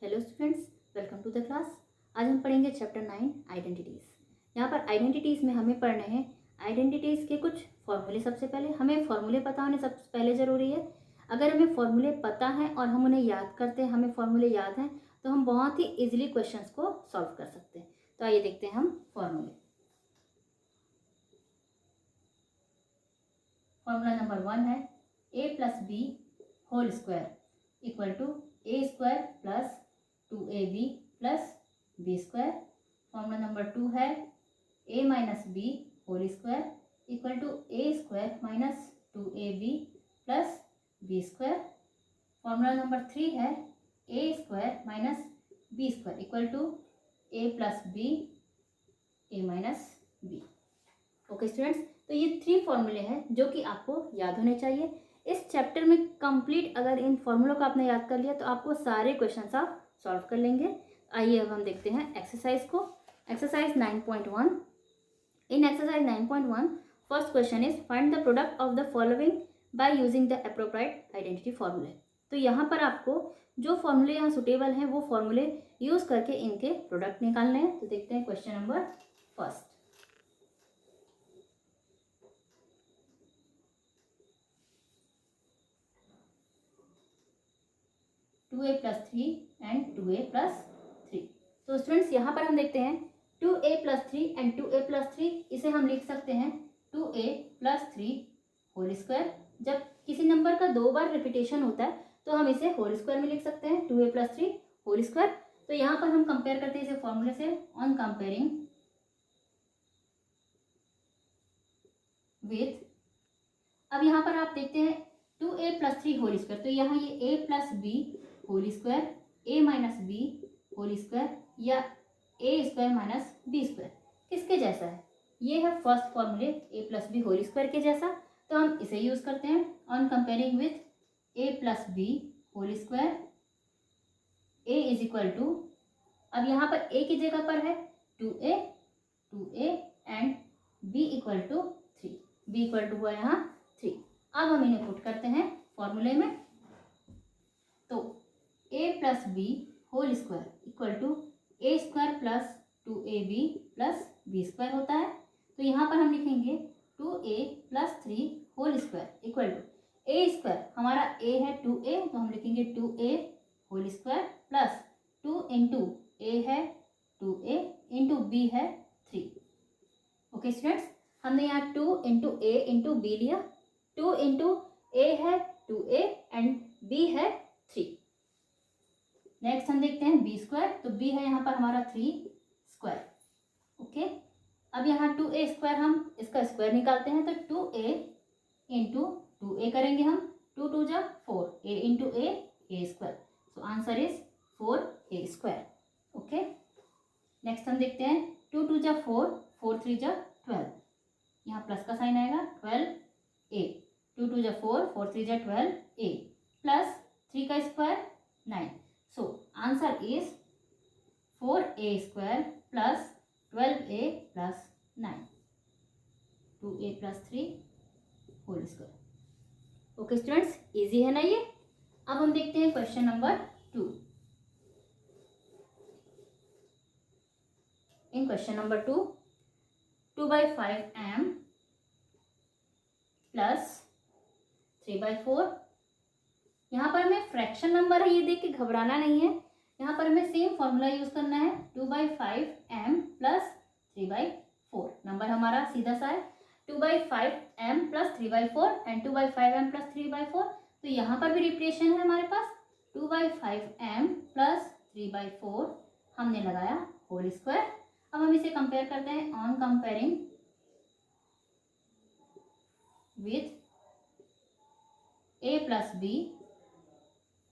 Hello students, welcome to the class. आज हम पढ़ेंगे चैप्टर 9 आइडेंटिटीज़। यहाँ पर आइडेंटिटीज़ में हमें पढ़ने हैं आइडेंटिटीज़ के कुछ फॉर्मूले। सबसे पहले हमें फॉर्मूले पता होने सबसे पहले ज़रूरी है। अगर हमें फॉर्मूले पता हैं और हम उन्हें याद करते हैं, हमें फॉर्मूले याद हैं, तो हम बहुत ही ईजिली क्वेश्चंस को सॉल्व कर सकते हैं। तो आइए देखते हैं हम फॉर्मूले। फॉर्मूला नंबर 1 है a plus B whole square equal to A square plus 2ab plus B square. Formula number 2 है a minus B whole square equal to A square minus 2ab plus B square. Formula number 3 है a square minus B square equal to a plus B a minus B. Okay students, तो ये 3 फॉर्मूले हैं जो कि आपको याद होने चाहिए। इस चैप्टर में कंप्लीट अगर इन फॉर्मूलों को आपने याद कर लिया तो आपको सारे क्वेश्चंस आप सॉल्व कर लेंगे। आइए अब हम देखते हैं एक्सरसाइज को। Exercise 9.1। In exercise 9.1 first question is find the product of the following by using the appropriate identity फॉर्मूले। तो यहाँ पर आपको जो फॉर्मूले यहाँ सुटेबल हैं वो फॉर्मूले यूज करके इनके प्रोडक्ट निकालने हैं। तो देखते हैं question number first. Two A plus 3 and 2a plus 3। तो स्टूडेंट्स यहाँ पर हम देखते हैं 2a plus 3 and 2a plus 3, इसे हम लिख सकते हैं 2a प्लस 3 होल स्क्वायर। जब किसी नंबर का 2 बार रिपीटेशन होता है तो हम इसे होल स्क्वायर में लिख सकते हैं 2a प्लस 3 होल स्क्वायर। तो यहाँ पर हम कंपेयर करते हैं इसे फॉर्मूले से। ऑन कंपेयरिंग विथ, अब यहाँ पर आप देखते हैं 2a प्लस 3 होल स्क्वायर, तो यहाँ ये a plus B whole square, a minus B whole square या a square minus B square किसके जैसा है? ये है फर्स्ट फॉर्मूले a plus B whole square के जैसा, तो हम इसे यूज करते हैं। On comparing with a plus B whole square, a is equal to, अब यहाँ पर a की जगह पर है 2a and b equal to 3, b equal to हुआ यहाँ 3। अब हम इन्हें पुट करते हैं फॉर्मूले में। तो a plus B whole square equal to A square plus 2ab plus B square होता है। तो यहाँ पर हम लिखेंगे 2a plus 3 whole square equal to A square, हमारा a है 2a, तो हम लिखेंगे 2a whole square plus 2 into a है 2a इंटू बी है 3। ओके स्टूडेंट्स, हमने यहाँ 2 इंटू ए इंटू बी लिया। 2 इंटू ए है 2a एंड b है 3। नेक्स्ट हम देखते हैं बी स्क्वायर, तो b है यहाँ पर हमारा 3 स्क्वायर। ओके, अब यहाँ 2a स्क्वायर, हम इसका स्क्वायर निकालते हैं, तो 2a इंटू 2a करेंगे हम, 2 2 जा 4, a into a square, so answer is 4a square. Okay, next हम देखते हैं 2 2 जा 4, 4 3 जा 12, यहाँ प्लस का साइन आएगा 12a, 2 2 जा 4, 4 3 जा 12a प्लस 3 का square 9, so answer is 4a square plus 12a plus 9, 2a plus 3 whole square. Okay students, easy है ना ये। अब हम देखते हैं question number 2। In question number 2, 2/5m plus 3/4। यहाँ पर हमें फ्रैक्शन नंबर है, ये देख के घबराना नहीं है। यहाँ पर हमें सेम फॉर्मूला यूज करना है, 2/5m प्लस 3/4। नंबर हमारा सीधा सा है 2/5m plus 3/4 and 2/5m plus 3/4। तो यहाँ पर भी रिपीटेशन है हमारे पास, 2/5m प्लस 3/4 हमने लगाया होल स्क्वायर। अब हम इसे कंपेयर करते हैं। On comparing with a plus B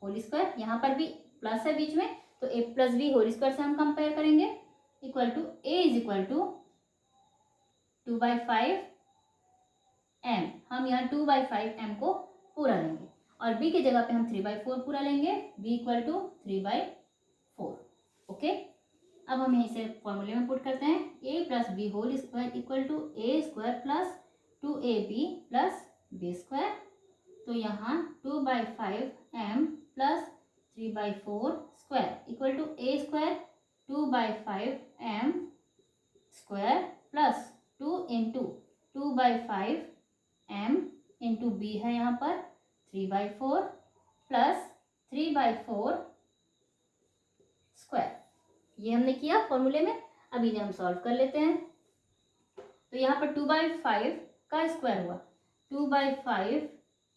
whole square, यहाँ पर भी प्लस है बीच में, तो a plus B whole square से हम कंपेयर करेंगे, equal to a is equal to 2/5m, हम यहाँ 2/5m को पूरा लेंगे और b की जगह पे हम 3/4 पूरा लेंगे, b इक्वल टू 3/4। ओके, अब हम इसे फॉर्मूले में पुट करते हैं। a plus B whole square equal to A square plus 2ab plus B square. तो यहाँ 2/5m plus 3/4 square equal to A square 2/5m square plus 2 into 2/5m into B है यहाँ पर 3/4 प्लस 3/4 स्क्वायर। ये हमने किया फॉर्मूले में। अब इन्हें हम सॉल्व कर लेते हैं। तो यहाँ पर 2/5 का स्क्वायर हुआ 2/5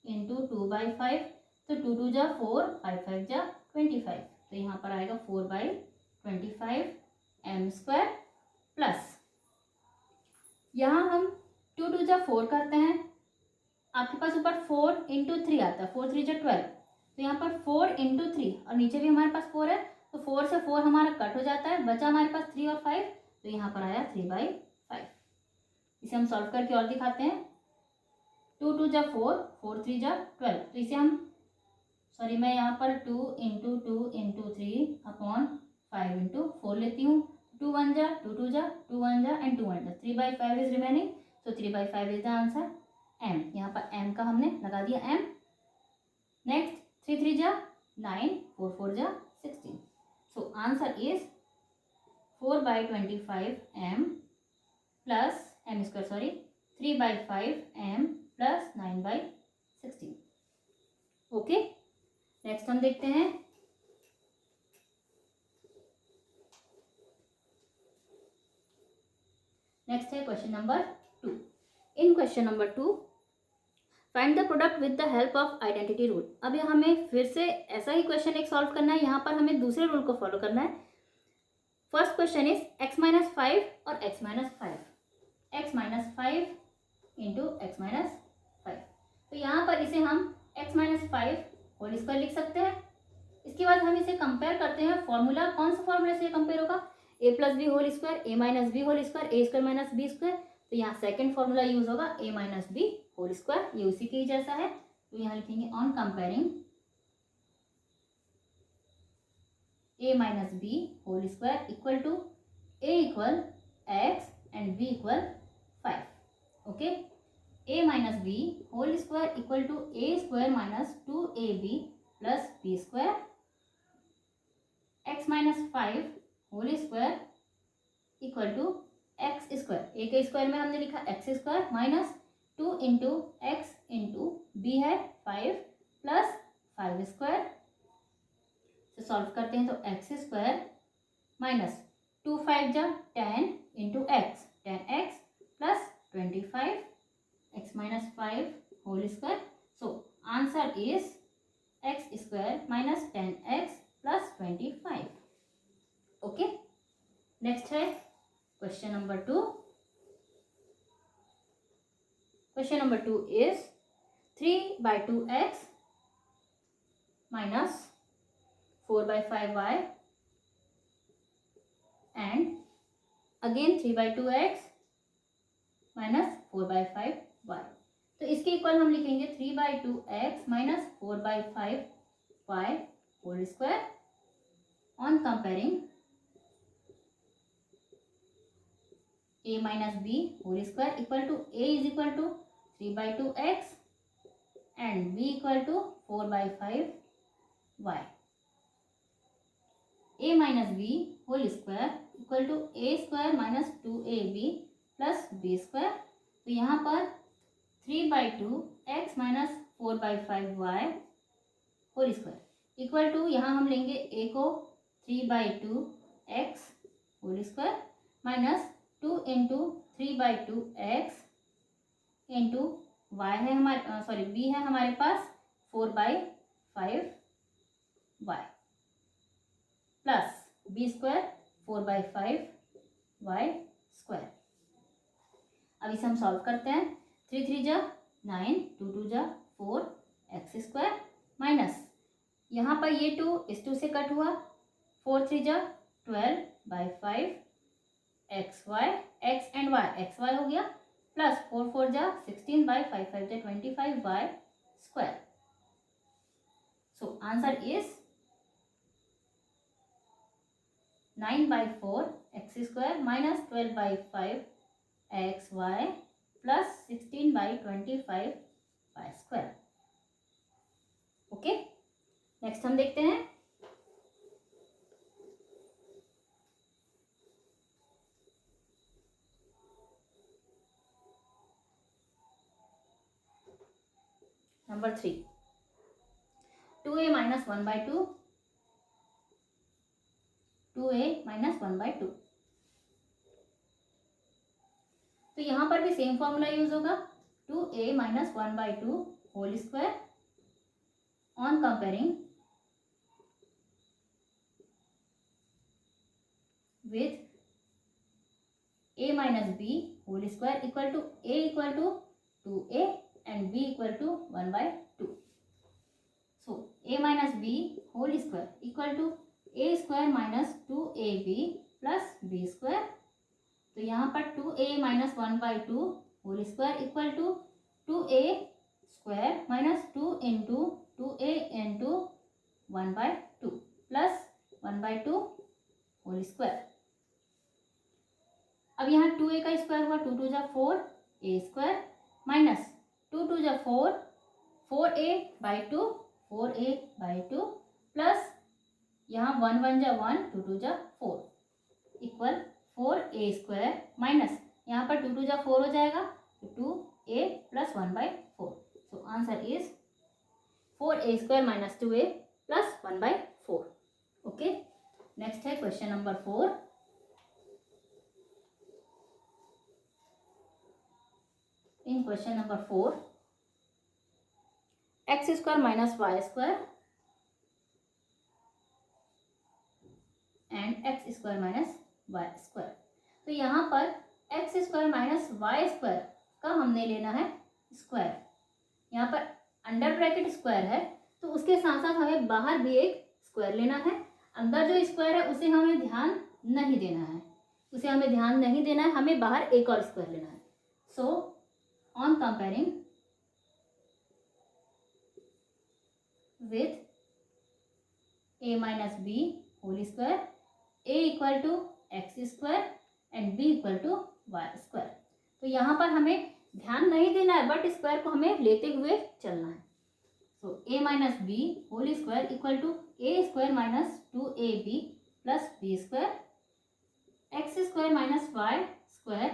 इंटू 2/5, तो 2 2 जा 4, 5 5 जा 25, तो यहाँ पर आएगा 4/25 m स्क्वायर प्लस यहाँ हम 2 2 जा 4 करते हैं। आपके पास ऊपर 4 इंटू 3 आता है, 4 3 जा 12, तो यहाँ पर 4 इंटू 3 और नीचे भी हमारे पास 4 है, तो 4 से 4 हमारा कट हो जाता है, बचा हमारे पास 3 और 5, तो यहाँ पर आया 3/5। इसे हम सॉल्व करके और दिखाते हैं। 2 2 जा 4, 4 3 जा 12, तो इसे हम मैं यहाँ पर 2 इंटू 2 इंटू 3 अपॉन 5 इंटू 4 लेती हूँ। 2 1 जा 2 2 जा 2 1 जा एंड 2 1 जा 3/5 is remaining, so 3/5 is the answer. m, यहाँ पर m का हमने लगा दिया m। नेक्स्ट 3 3 जा 9, 4 4 जा 16, सो answer is 4/25 m plus m square 3/5 m plus 9/16। Okay, next हम देखते हैं। नेक्स्ट है question number 2। In question number 2 find the product with the help of identity rule. अब हमें फिर से ऐसा ही क्वेश्चन एक सॉल्व करना है। यहाँ पर हमें दूसरे रूल को फॉलो करना है। फर्स्ट क्वेश्चन इज x-5 और x-5, x-5 इंटू x-5, तो यहाँ पर इसे हम x-5 होल स्क्वायर लिख सकते हैं। इसके बाद हम इसे कंपेयर करते हैं। फॉर्मूला कौन सा फॉर्मूला से कंपेयर होगा? a plus B whole square, a minus B whole square, A square minus B square, तो यहाँ सेकंड फॉर्मूला यूज होगा a minus B whole square, ये उसी के ही जैसा है, तो यहाँ लिखेंगे on comparing a minus B whole square equal to a equal x and b equal 5। Okay, a minus B whole square equal to a square minus 2ab plus b square, x-5 whole square equal to x square, a के square में हमने लिखा x square minus 2 into x into B है 5 plus 5 square. तो solve करते हैं, तो x square minus 2 5 जा 10 into x, 10x plus 25 x-5 whole square, so answer is x square minus 10x plus 25। Okay, next है question number 2। Question number 2 is 3/2x minus 4/5y and again 3/2x minus 4/5y, तो इसके equal हम लिखेंगे 3/2x minus 4/5y whole square on comparing a minus B whole square equal to a is equal to 3/2x and b equal to 4/5y। a minus B whole square equal to a square minus 2ab plus b square, तो यहाँ पर 3/2x minus 4/5y whole square equal to, यहाँ हम लेंगे a को 3/2x whole square minus 2 into 3/2x into y है हमारे b है हमारे पास 4/5y plus b square 4/5y square. अब इसे हम सॉल्व करते हैं। 3 3 जा 9, 2 2 जा 4 एक्स स्क्वायर माइनस यहाँ पर ये 2 इस 2 से कट हुआ, 4 3 जा 12/5 xy, x and y xy हो गया, प्लस 4 4 जा 16/5 5 जा 25y square, so answer is 9/4 x square minus 12/5 xy plus 16/25 y square. Okay, next हम देखते हैं number 3 2a minus 1/2 2a minus 1/2। तो यहाँ पर भी सेम फॉर्मूला यूज होगा 2a minus 1/2 whole square on comparing with a minus b whole square equal to a equal to 2a and b equal to 1/2. So a minus b whole square equal to a square minus 2ab plus b square. तो यहाँ पर 2a minus 1/2 whole square equal to 2a square minus 2 into 2a into 1/2 plus 1/2 whole square. अब यहाँ 2a का square हुआ 2 2 जा 4 a square minus 2 2 जा 4 4a/2 4a/2 plus यहाँ 1 1 जा 1 2 2 जा 4 इक्वल 4a स्क्वायर माइनस यहाँ पर 2 2 जा 4 हो जाएगा तो 2a plus 1/4। So answer is 4a square minus 2a plus 1/4। Okay, next है question number 4। In question number 4, x square minus y square and x square minus y square। तो यहाँ पर x square minus y square का हमने लेना है square. यहाँ पर अंडर ब्रैकेट स्क्वायर है तो उसके साथ साथ हमें बाहर भी एक स्क्वायर लेना है। अंदर जो स्क्वायर है उसे हमें ध्यान नहीं देना है, हमें बाहर एक और स्क्वायर लेना है। सो on comparing with a minus b whole square, a equal to x square and b equal to y square। तो यहाँ पर हमें ध्यान नहीं देना है बट स्क्वायर को हमें लेते हुए चलना है। So a minus B whole square equal to a square minus 2ab plus b square x square minus y square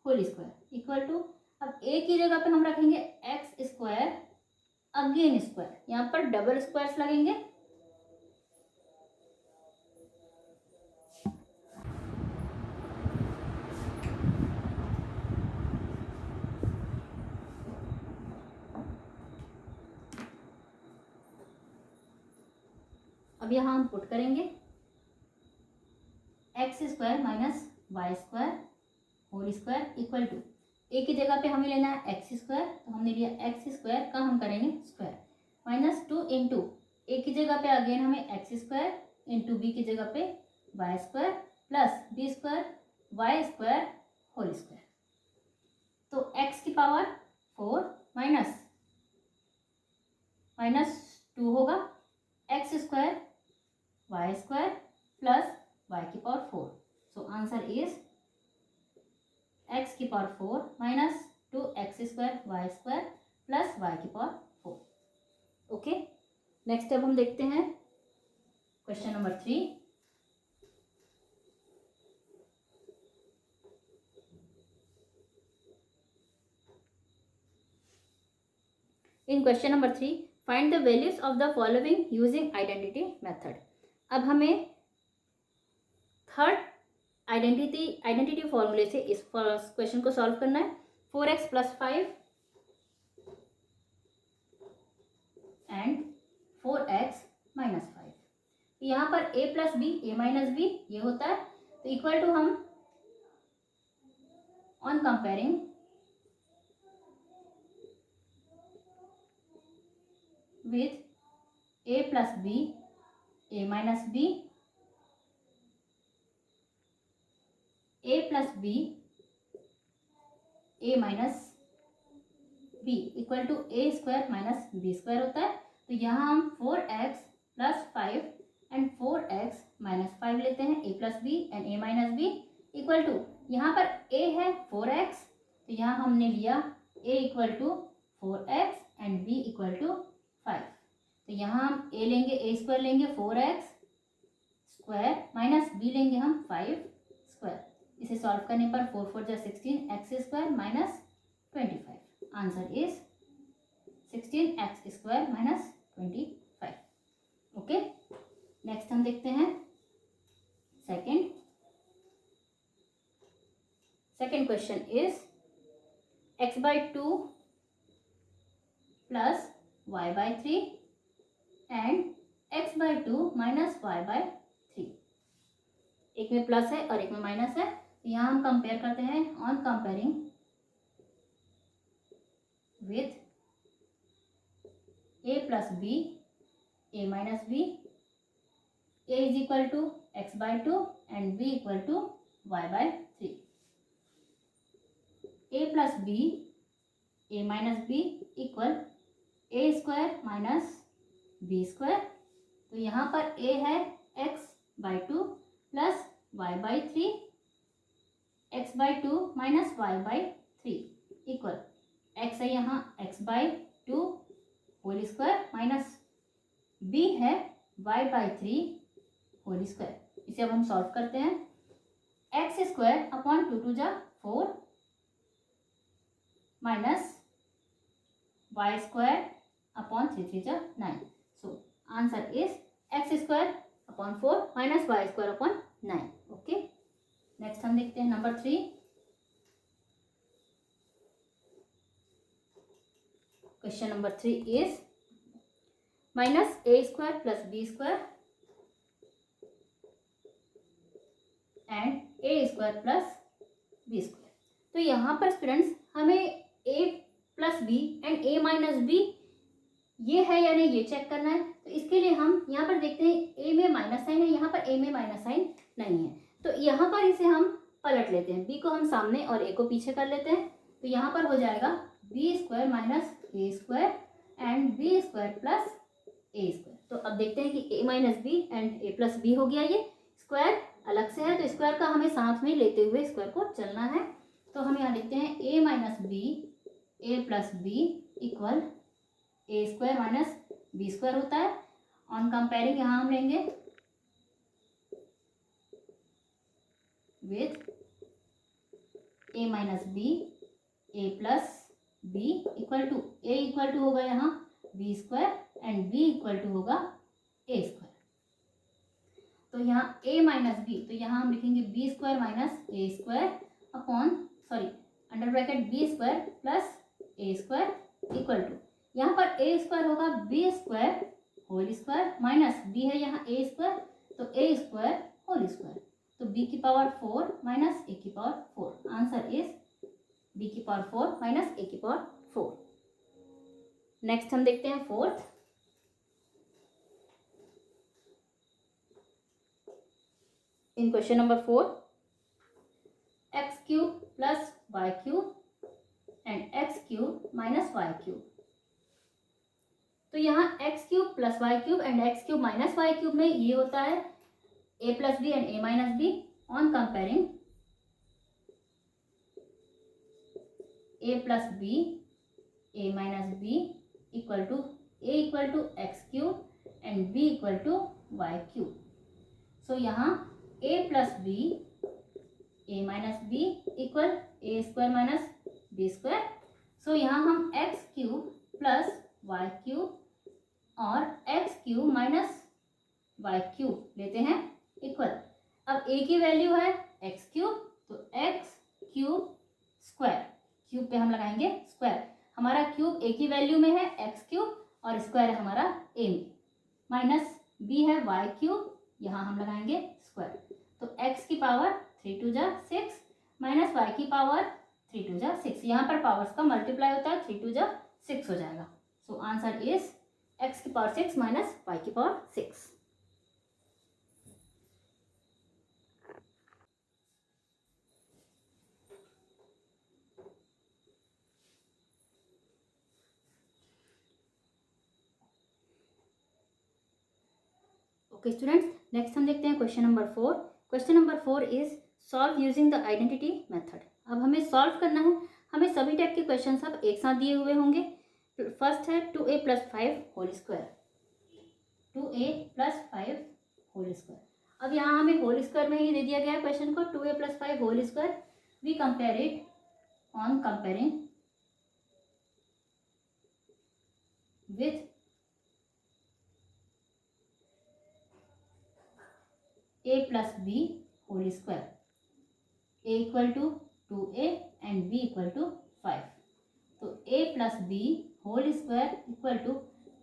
whole square equal to, अब a की जगह पे हम रखेंगे x स्क्वायर अगेन स्क्वायर, यहाँ पर डबल स्क्वायर्स लगेंगे। अब यहाँ हम पुट करेंगे x square minus y square whole square equal to a की जगह पे हमें लेना है एक्स स्क्वायर, तो हमने लिया एक्स स्क्वायर का हम करेंगे स्क्वायर माइनस 2 इंटू ए की जगह पे अगेन हमें एक्स स्क्वायर इंटू बी की जगह पे y square plus B square y square whole square. तो एक्स की पावर 4 माइनस 2 होगा x square y square plus y की power 4। So answer is x की power 4 minus 2x square y square plus y की power 4। Okay, next अब हम देखते हैं question number 3। In question number 3 find the values of the following using identity method. अब हमें third identity फॉर्मूले से इस क्वेश्चन को सॉल्व करना है। 4x plus 5 and 4x minus 5। यहाँ पर a plus B a minus B ये होता है, तो इक्वल टू हम on comparing with a plus B a minus B a plus B a minus B equal to a square minus B square होता है। तो यहाँ हम 4x plus 5 and 4x minus 5 लेते हैं a plus B and a minus B equal to, यहाँ पर a है 4x तो यहाँ हमने लिया a equal to 4x and b equal to 5। तो यहाँ हम a लेंगे a स्क्वायर लेंगे 4x स्क्वायर माइनस b लेंगे हम 5 स्क्वायर। इसे सॉल्व करने पर 4 4 जा 16 x square minus 25। Answer is 16x² minus 25। Okay, next हम देखते हैं second question is x/2 plus y/3 and x/2 minus y/3। एक में प्लस है और एक में माइनस है, तो यहाँ हम कंपेयर करते हैं। On comparing with a plus b, a minus b, a is equal to x/2 and b equal to y/3। a plus b, a minus b equal a² minus b²। तो यहाँ पर a है x/2 plus y/3, x/2 minus y/3 equal x है यहाँ x/2 whole square minus b है y/3 whole square. इसे अब हम सॉल्व करते हैं। x² अपॉन 2 2 जा 4 माइनस y² अपॉन 3 3 जा 9। So answer is x² upon 4 minus y² upon 9। Okay, next हम देखते हैं number 3। Question number 3 is minus a² plus b² and a² plus b²। तो यहाँ पर स्टूडेंट्स हमें a plus B and a minus B ये है या नहीं ये चेक करना है। तो इसके लिए हम यहाँ पर देखते हैं a में माइनस साइन है, यहाँ पर a में माइनस साइन नहीं है, तो यहाँ पर इसे हम पलट लेते हैं। b को हम सामने और a को पीछे कर लेते हैं। तो यहाँ पर हो जाएगा b² minus a² and b² plus a²। तो अब देखते हैं कि a minus B and a plus B हो गया। ये स्क्वायर अलग से है, तो स्क्वायर का हमें साथ में लेते हुए स्क्वायर को चलना है। तो हम यहाँ लिखते हैं a minus B, a plus B equal a² minus b² होता है। ऑन कंपेयरिंग यहाँ हम लेंगे with a minus B, a plus B equal to a equal to होगा यहाँ b² and b equal to होगा a²। तो यहाँ a माइनस बी, तो यहाँ हम लिखेंगे b² minus a² upon under bracket b² plus a² equal to यहाँ पर a² होगा b² whole square minus b है यहाँ a² तो a² होल स्क्वायर। तो b की पावर 4 माइनस a की पावर 4। आंसर इज b की पावर 4 माइनस a की पावर 4। नेक्स्ट हम देखते हैं fourth. In question number 4 x³ plus y³ and x³ minus y³। तो यहाँ x³ plus y³ and x³ minus y³ में ये होता है a plus B and a minus B. On comparing a plus B, a minus B equal to a equal to x³ and b equal to y³। So यहाँ a plus B, a minus B equal a² minus b²। So यहाँ हम x³ plus y³ और x³ minus y³ लेते हैं equal. अब a की value है x³, तो x³ स्क्वायर, क्यूब पे हम लगाएंगे स्क्वायर। हमारा क्यूब a की वैल्यू में है x³ और स्क्वायर है हमारा a में, माइनस b है y³ यहाँ हम लगाएंगे स्क्वायर। तो x की पावर 3 2 जा 6 माइनस y की पावर 3 2 जा 6। यहाँ पर पावर्स का मल्टीप्लाई होता है, 3 2 जा 6 हो जाएगा। सो आंसर इज x की पावर 6 माइनस y की पावर 6। ओके स्टूडेंट्स, नेक्स्ट हम देखते हैं question number 4। Question number 4 is solve using the identity method. अब हमें सॉल्व करना है। हमें सभी टाइप के क्वेश्चन सब एक साथ दिए हुए होंगे। फर्स्ट है 2a plus 5 whole square, 2a plus 5 whole square. अब यहाँ हमें होल स्क्वायर में ही दे दिया गया है क्वेश्चन को, 2a plus 5 whole square. We compare it on comparing with a plus b whole square. a equal to 2a and b equal to 5. तो a plus b whole square equal to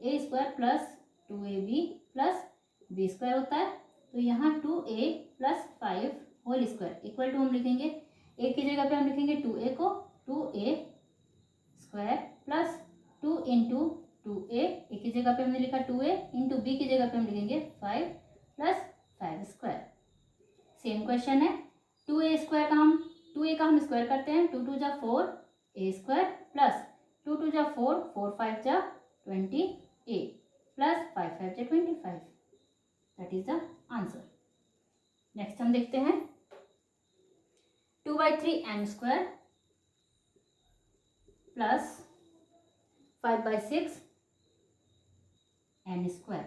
a square plus 2ab plus b square होता है. तो यहाँ 2a plus 5 whole square equal to हम लिखेंगे a की जगह पे हम लिखेंगे 2a को 2a square plus 2 into 2a, a की जगह पे हमने लिखा 2a इंटू b की जगह पे हम लिखेंगे 5 प्लस 5 स्क्वायर. सेम क्वेश्चन है. 2a स्क्वायर का हम 2a का हम स्क्वायर करते हैं. 2 2 जा 4 a स्क्वायर प्लस 2 2 जा 4 4 5 जा 20 a प्लस 5 5 जा 25. That is the answer. Next हम देखते हैं 2/3 m square plus 5/6 n square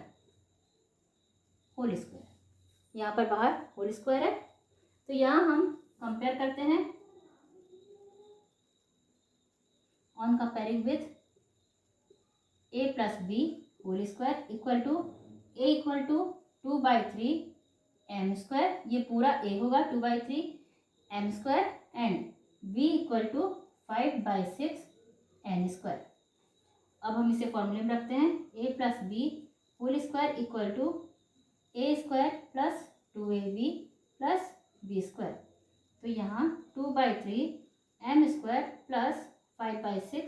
whole square. यहाँ पर बाहर होल स्क्वायर है. तो यहाँ हम कंपेयर करते हैं. On comparing with a plus B whole square equal to a equal to 2/3 m square. ये पूरा a होगा 2/3 m square and b equal to 5/6 n square. अब हम इसे फॉर्मूले में रखते हैं. a plus B whole square equal to a square plus 2ab plus b square. तो यहाँ 2/3 m square plus 5/6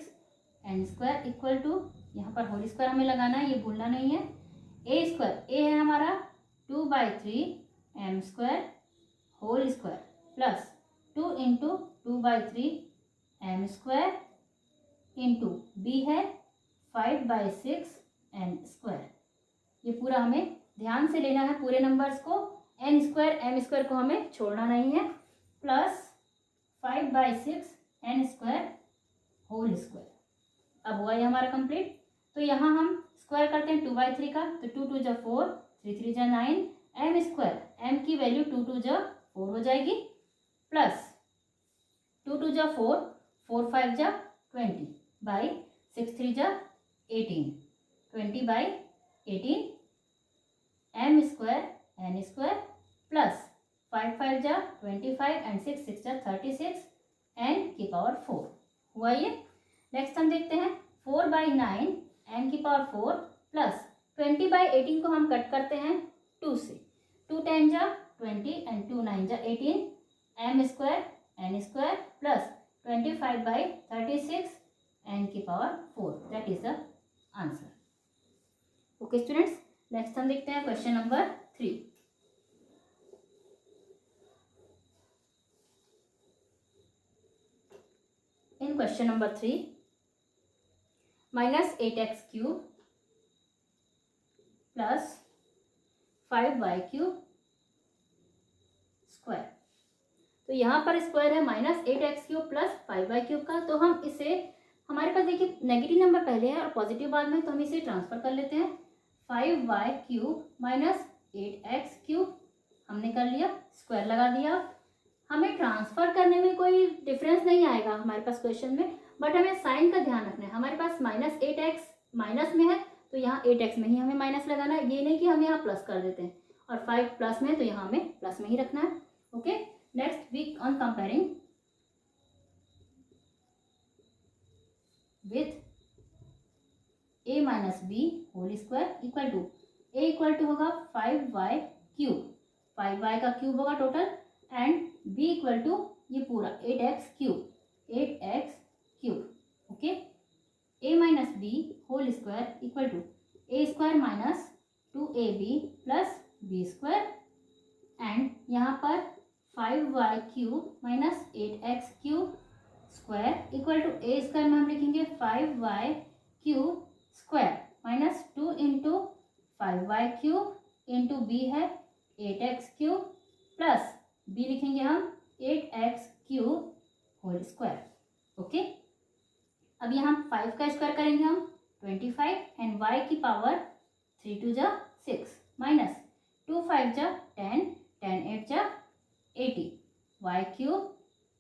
n square equal to, यहाँ पर होल स्क्वायर हमें लगाना है, ये भूलना नहीं है. a स्क्वायर a है हमारा 2/3 m square whole square plus 2 into 2/3 m square into b है 5/6 n स्क्वायर. ये पूरा हमें ध्यान से लेना है पूरे नंबर्स को. n स्क्वायर m स्क्वायर को हमें छोड़ना नहीं है. Plus 5/6 n square whole square. अब हुआ ये हमारा कंप्लीट. तो यहाँ हम स्क्वायर करते हैं 2/3 का. तो 2 2 जा 4 3 3 जा 9 m स्क्वायर. m की वैल्यू 2 2 जा 4 हो जाएगी प्लस 2 2 जा 4 4 5 जा 20 बाई 6 3 जा 18 20/18 m square n square plus 5 5 जा 25 एंड 6 6 जा 36 n की पावर 4 हुआ ये. नेक्स्ट हम देखते हैं 4/9 n की पावर 4 प्लस 20/18 को हम कट करते हैं 2 से. 2 10 जा 20 एंड 2 9 जा 18 m square n square plus 25/36 n की power 4. That is the answer. Okay students, next हम देखते हैं question number 3. In question number 3 -8x cube plus 5y cube square. तो यहाँ पर स्क्वायर है -8x cube plus 5y cube का. तो हम इसे, हमारे पास देखिए नेगेटिव नंबर पहले है और पॉजिटिव बाद में, तो हम इसे ट्रांसफर कर लेते हैं. 5y cube minus 8x cube हमने कर लिया, स्क्वायर लगा दिया. हमें ट्रांसफर करने में कोई डिफरेंस नहीं आएगा हमारे पास क्वेश्चन में, बट हमें साइन का ध्यान रखना है. हमारे पास -8x माइनस में है तो यहाँ 8x में ही हमें माइनस लगाना है. ये नहीं कि हम यहाँ प्लस कर देते हैं. और 5 प्लस में है तो यहाँ हमें प्लस में ही रखना है. Okay, next we on comparing with a minus B whole square equal to a equal to होगा 5y क्यूब. 5y का क्यूब होगा total and b equal to ये पूरा 8x cube. Okay, a minus B whole square equal to a square minus 2ab plus b square and यहाँ पर 5y cube minus 8x cube square equal to a square में हम लिखेंगे 5y cube square minus 2 into 5y cube into b है 8x cube plus b लिखेंगे हम 8x cube whole square. Okay, अब यहाँ 5 का स्क्वायर करेंगे हम 25 एंड y की पावर 3 2 जा 6 माइनस 2 5 जा 10 10 8 जा 80 y cube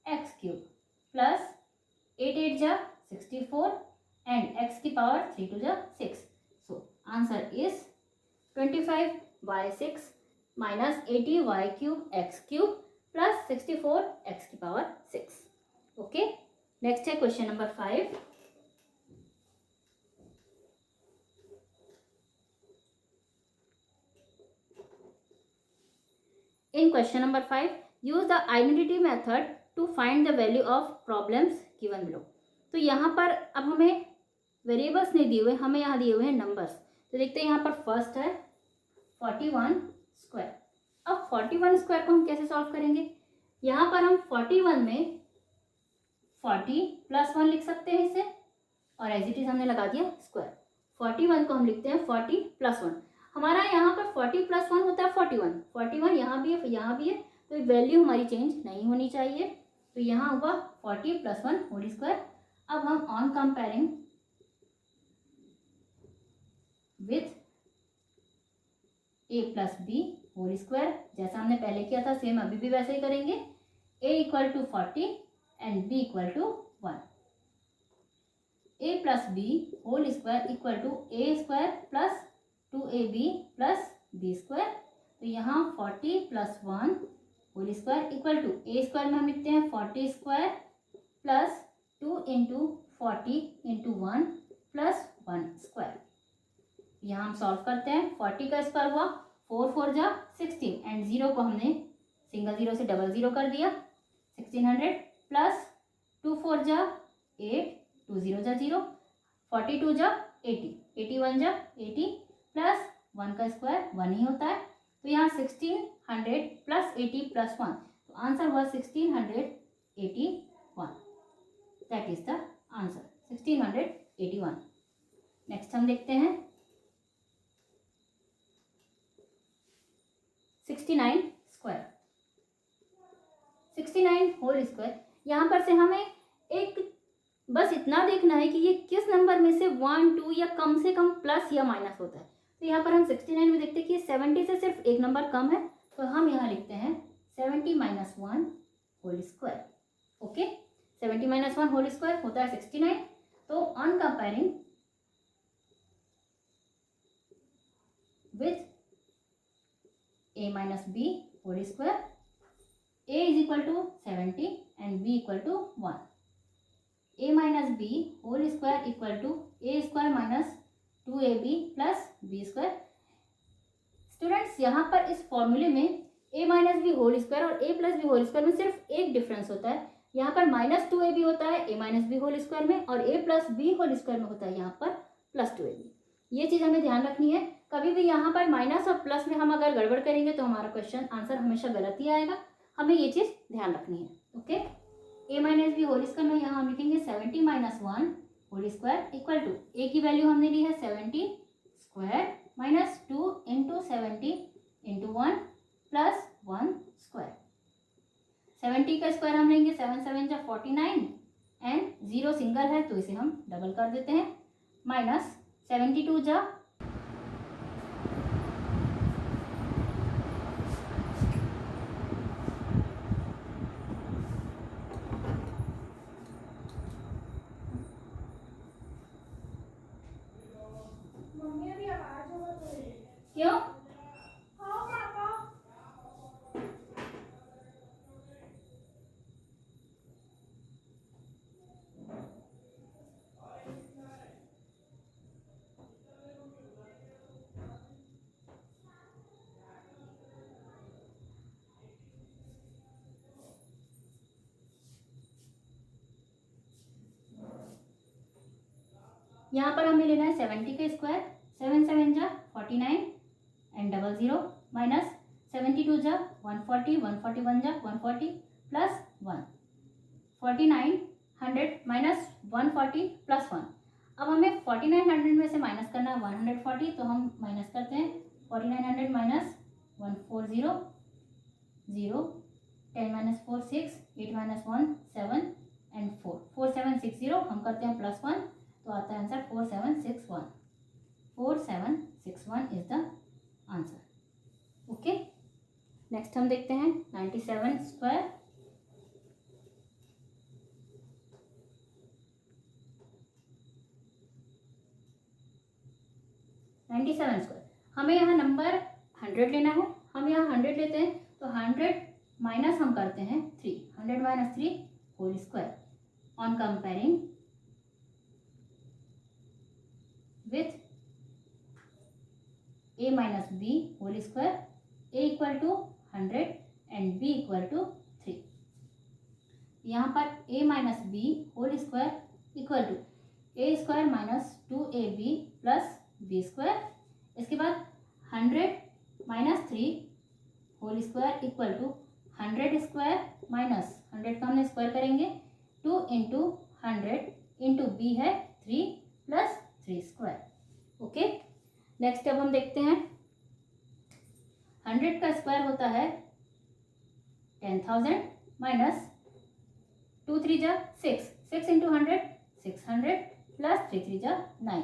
x cube plus 8 8 जा 64 एंड x की पावर 3 2 जा 6. Answer is 25/6 minus 80y³ x³ plus 64 x⁶. Okay, next है question number 5. In question number 5, use the identity method to find the value of problems given below. तो यहाँ पर अब हमें variables नहीं दिए हुए, हमें यहाँ दिए हुए हैं नंबर्स. तो देखते हैं यहाँ पर फर्स्ट है 41². अब 41² को हम कैसे सॉल्व करेंगे? यहाँ पर हम 41 में 40 + 1 लिख सकते हैं इसे, और एज इट इज हमने लगा दिया स्क्वायर. 41 को हम लिखते हैं 40 + 1. हमारा यहाँ पर 40 + 1 होता है 41. 41 यहाँ भी है, यहाँ भी है, तो वैल्यू हमारी चेंज नहीं होनी चाहिए. तो यहाँ हुआ 40 + 1 होल स्क्वायर. अब हम on comparing with a + b whole square, जैसा हमने पहले किया था सेम अभी भी वैसे ही करेंगे. a = 40 and b = 1. a + b whole square = a² + 2ab + b². तो यहाँ 40 + 1 होल स्क्वायर a² में हम लिखते हैं 40² + 2 × 40 × 1 + 1². यहाँ हम सॉल्व करते हैं. 40 का स्क्वायर हुआ 4 4 जा 16 एंड 0 को हमने सिंगल 0 से डबल 0 कर दिया. 1600 प्लस 2 4 जा 8, 2 0 जा 0, 42 जा 80, 81 जा 80 प्लस 1 का स्क्वायर 1 ही होता है. तो यहाँ 1600 + 80 + 1, तो आंसर हुआ 1681. That is the answer 1681. Next हम देखते हैं 69². 69 होल स्क्वायर. यहाँ पर से हमें एक बस इतना देखना है कि ये किस नंबर में से 1 2 या कम से कम प्लस या माइनस होता है. तो यहाँ पर हम 69 में देखते हैं कि 70 से सिर्फ एक नंबर कम है, तो हम यहाँ लिखते हैं 70 - 1 whole square. Okay, 70 - 1 whole square होता है 69. तो on comparing with a - b whole square, a = 70 and b = 1. a - b whole square = a² - 2ab + b². Students, यहाँ पर इस फॉर्मूले में a - b होल स्क्वायर और a + b होल स्क्वायर में सिर्फ एक डिफरेंस होता है. यहाँ पर -2ab होता है a - b होल स्क्वायर में, और a + b होल स्क्वायर में होता है यहाँ पर +2ab. ये चीज़ हमें ध्यान रखनी है. कभी भी यहाँ पर माइनस और प्लस में हम अगर गड़बड़ करेंगे तो हमारा क्वेश्चन आंसर हमेशा गलत ही आएगा. हमें ये चीज़ ध्यान रखनी है. Okay, a - b whole square में यहाँ हम लिखेंगे 70 - 1 होल स्क्वायर = a की वैल्यू हमने ली है 70² - 2 × 70 × 1 + 1². 70 का स्क्वायर हम लेंगे 7 7 जा 49 एंड 0 सिंगल है तो इसे हम डबल कर देते हैं. माइनस 72 जा 'क्यों? यहाँ पर हमें लेना है 70 का स्क्वायर. 7 7 जा 49 एंड 00 माइनस 72 जा 140, 141 जा 140 प्लस 1, 49 100 माइनस 140 प्लस 1. अब हमें 4900 में से माइनस करना है 140, तो हम माइनस करते हैं. 4900 माइनस 140 0, 10 - 4 6, 8 - 1 7 एंड 4, 4760. हम करते हैं +1, तो आता है answer 4761. 4761 is the answer. Okay, next हम देखते हैं 97². 97 97 हमें यहाँ नंबर 100 लेना है, हम यहाँ 100 लेते हैं तो 100 माइनस हम करते हैं 3, 100 minus 3 whole square on comparing with a minus B whole square, a equal to 100 and b equal to 3। यहाँ पर a minus B whole square equal to a square minus 2ab plus b square, इसके बाद 100 minus 3 whole square equal to 100 square minus 100 का हमने square करेंगे 2 into 100 into B है 3 plus 3 square. Okay, next अब हम देखते हैं 100 का स्क्वायर होता है 10,000 माइनस 2 3 जा 6, 6 इंटू 100 600 प्लस 3 3 जा 9।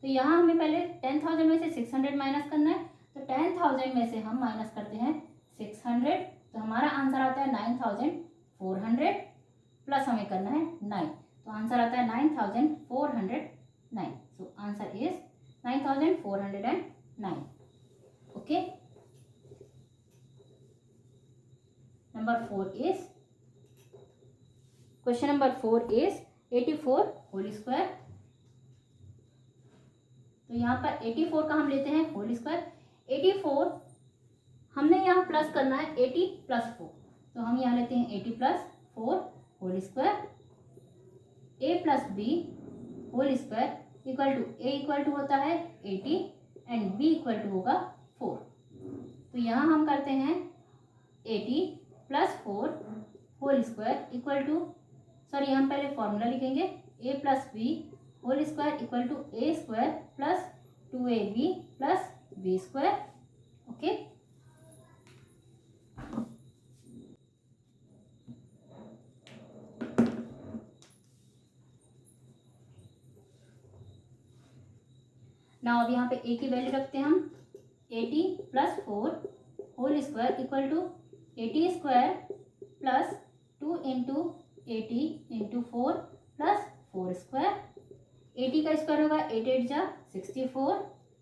तो यहाँ हमें पहले 10,000 में से 600 माइनस करना है, तो 10,000 में से हम माइनस करते हैं 600, तो हमारा आंसर आता है 9,400 प्लस हमें करना है 9, तो आंसर आता है 9,409। So answer is 9,409। Okay, number 4 is question number 4 is 84 whole square. तो यहाँ पर 84 का हम लेते हैं होल स्क्वायर, 84 हमने यहाँ प्लस करना है 80 प्लस 4, तो हम यहाँ लेते हैं 80 plus 4 whole square, a plus B whole square equal to a equal to होता है 80 एंड b इक्वल टू होगा 4। तो यहाँ हम करते हैं 80 plus 4 whole square equal to, sorry हम पहले फॉर्मूला लिखेंगे a plus B whole square equal to a square plus 2ab plus b square. Okay, now अब यहाँ पे a की वैल्यू रखते हैं हम 80 plus 4 whole square equal to 80 square plus 2 into 80 into 4 plus 4 square. 80 का स्क्वायर होगा 8 8 जा 64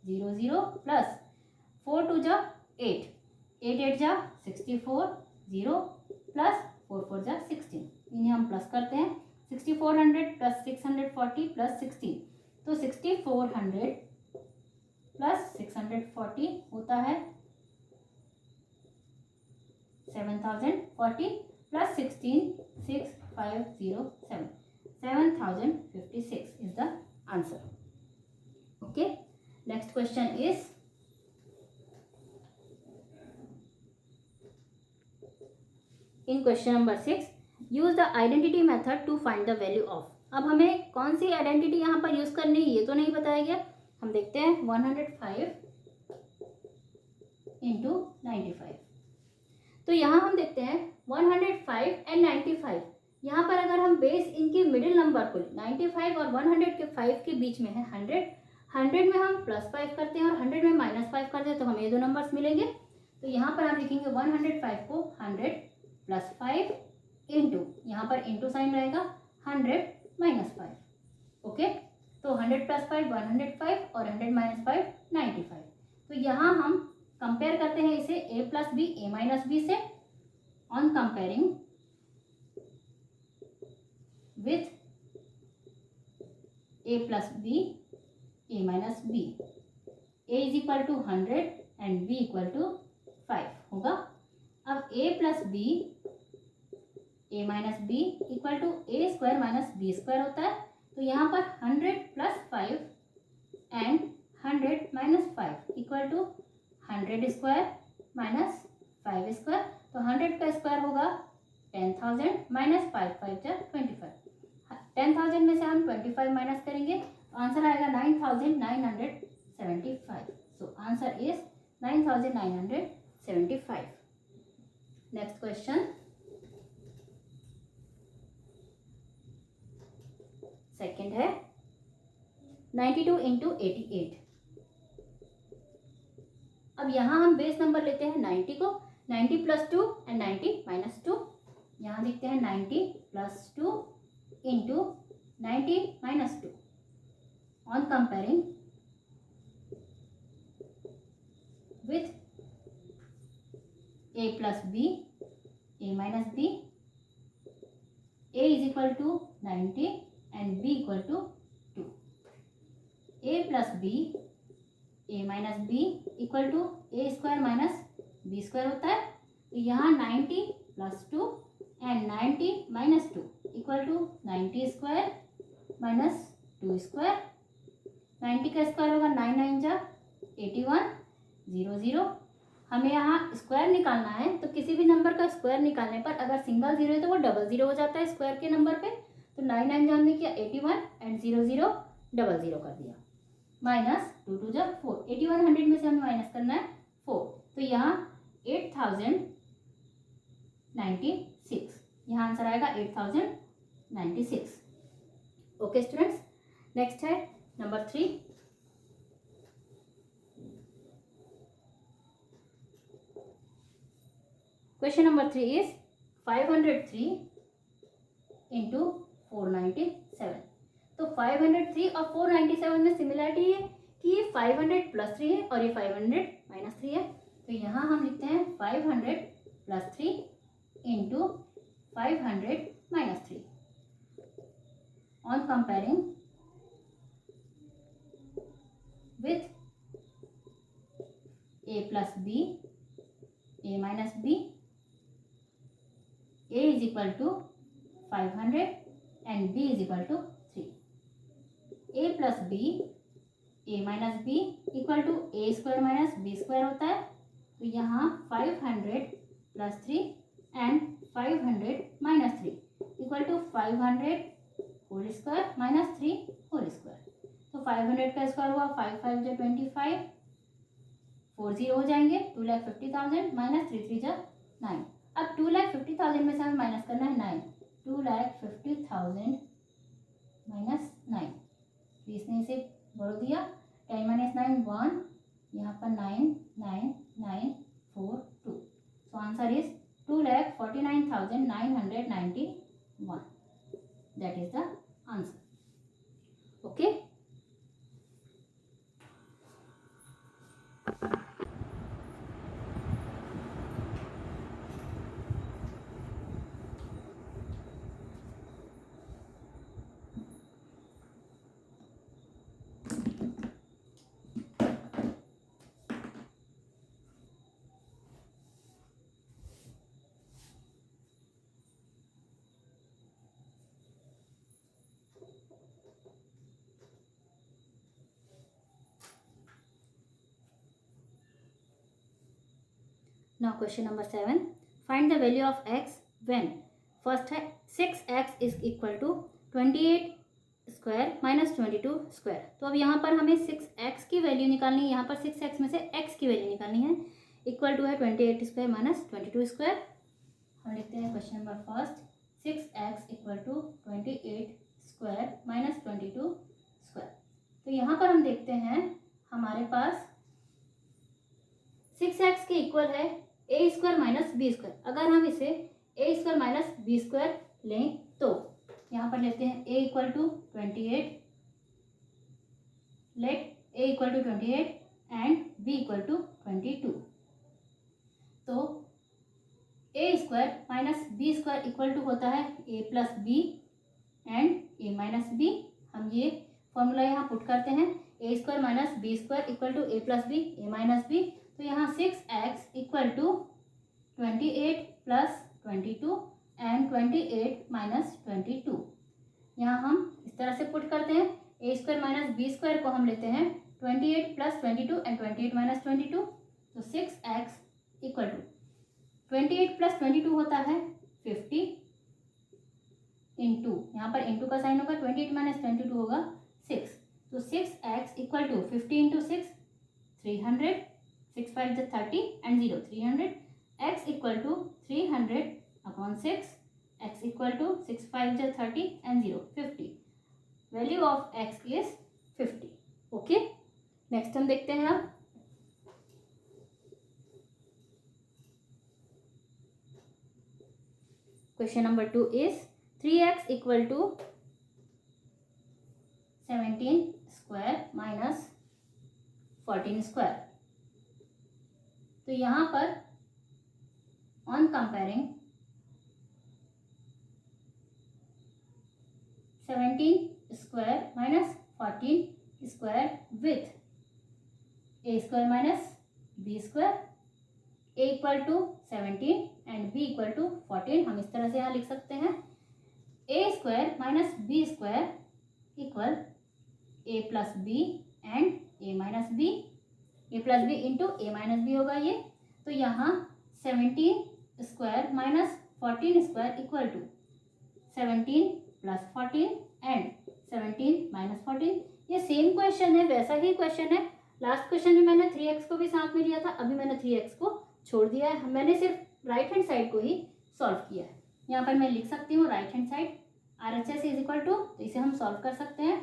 0 0 प्लस 4 2 जा 8, 8 8 जा 64 0 प्लस 4 4 जा 16, इन्हें हम प्लस करते हैं 6400 प्लस 640 प्लस 16, तो 6400 प्लस 640 होता है 7040 plus 16 6507, 7056 is the answer. Okay, next question is in question number 6 use the identity method to find the value of। अब हमें कौन सी आइडेंटिटी यहाँ पर यूज करनी है ये तो नहीं बताया गया, हम देखते हैं 105 इंटू 95। तो यहाँ हम देखते हैं 105 एंड 95, यहाँ पर अगर हम बेस इनके मिडिल नंबर को 95 और 105 के बीच में है 100 में हम प्लस 5 करते हैं और 100 में माइनस 5 करते हैं, तो हमें ये दो नंबर्स मिलेंगे। तो यहाँ पर आप लिखेंगे 105 को 100 प्लस 5 इंटू, यहाँ पर इंटू साइन रहेगा 100 माइनस 5। ओके, तो 100 प्लस 5 105 और 100 माइनस 5 95। तो यहाँ हम कंपेयर करते हैं इसे a plus B a minus b से on comparing with a plus b a minus b, a is equal to 100 and b equal to 5 होगा। अब a plus b a minus b equal to a square minus b square होता है, तो यहाँ पर 100 plus 5 and 100 minus 5 equal to 100 square minus 5 square, तो 100 का square होगा 10,000 माइनस 5 5 जा 25, 10,000 में से हम 25 माइनस करेंगे तो आंसर आएगा 9,975। सो answer is 9,975। Next question, second है 92 इंटू 88। अब यहाँ हम बेस नंबर लेते हैं 90 को, 90 प्लस 2 एंड 90 माइनस 2। यहाँ देखते हैं 90 plus 2 into 90 minus 2 on comparing with a plus b, a minus b, a is equal to 90 and b equal to 2. a plus b, a minus b equal to a square minus b square होता है. तो यहाँ 90 plus 2 and 90 minus 2 equal to 90 square minus 2 square. 90 का square होगा 9 9 जा 81 0 0. हमें यहाँ square निकालना है, तो किसी भी नंबर का स्क्वायर निकालने पर अगर सिंगल जीरो है तो वो डबल जीरो हो जाता है स्क्वायर के नंबर पे. तो 9 9 हमने किया 81 एंड 0 0 डबल जीरो कर दिया. माइनस 2 2 जा 4. 81 100 में से हमें माइनस करना है 4. तो यहाँ 8096. यहाँ आंसर आएगा 8096. ओके स्टूडेंट्स, नेक्स्ट है number 3. Question number 3 is 503 into 497. तो 503 और 497 में सिमिलरिटी है कि ये 500 प्लस 3 है और ये 500 माइनस 3 है. तो यहाँ हम लिखते हैं 500 plus 3 into 500 minus 3. On comparing with a plus b, a minus b, a is equal to 500 and b is equal to 3. a plus b, a minus b equal to a square minus b square होता है. तो यहाँ 500 plus 3 and 500 minus 3 equal to 500 whole square minus 3 whole square. तो 500 का square हुआ 5 5 जो 25, 4 0 हो जाएंगे. 2,50,000 माइनस 3 3 जो 9. अब 2,50,000 में से हमें माइनस करना है 9. 2,50,000 माइनस 9. तो इसने इसे बढ़ो दिया. 10 माइनस 9 1. यहाँ पर 9 9 9 4 2. सो answer is 2,49,991. That is the answer. Okay. Now question number 7. Find the value of x when first है 6x is equal to 28 square minus 22 square. तो अब यहाँ पर हमें 6x की वैल्यू निकालनी है. यहाँ पर 6x में से x की वैल्यू निकालनी है. इक्वल टू है 28 स्क्वायर माइनस 22 स्क्वायर. हम लिखते हैं question number first 6x equal to 28 square minus 22 square. तो यहाँ पर हम देखते हैं हमारे पास 6x के इक्वल है a square minus B square. अगर हम इसे a square minus B square लें तो यहाँ पर लेते हैं a equal to 28. Let a equal to 28 and b equal to 22. तो a square minus B square equal to होता है a plus B and a minus b. हम ये फॉर्मूला यहाँ पुट करते हैं. a square minus B square equal to a plus B a minus b. तो यहाँ 6x equal to 28 plus 22 and 28 minus 22. यहाँ हम इस तरह से पुट करते हैं. a square minus B square को हम लेते हैं 28 प्लस 22 एंड 28 माइनस 22. तो 6x इक्वल टू 28 प्लस 22 होता है 50 इंटू, यहाँ पर इंटू का साइन होगा 28 माइनस 22 होगा 6. तो 6x इक्वल टू 50 इंटू 6 300. 6 5 जो 30 and 0 300. x equal to 300 upon 6. x equal to 6 5 जो 30 and 0 50. Value of x is 50. Okay. Next हम देखते हैं अब question number 2 is 3x equal to 17 square minus 14 square. तो यहाँ पर on comparing 17 square minus 14 square with a square minus b square, a equal to 17 and b equal to 14, हम इस तरह से यहाँ लिख सकते हैं a square minus b square equal a plus B and a minus B, a plus b into a minus b होगा ये। तो यहाँ 17 square minus 14 square equal to 17 plus 14 and 17 minus 14। ये सेम क्वेश्चन है, वैसा ही क्वेश्चन है। Last question में मैंने 3x को भी साथ में लिया था, अभी मैंने 3x को छोड़ दिया है, मैंने सिर्फ राइट हैंड साइड को ही सॉल्व किया है। यहाँ पर मैं लिख सकती हूँ right hand side RHS is equal to, तो इसे हम सॉल्व कर सकते हैं।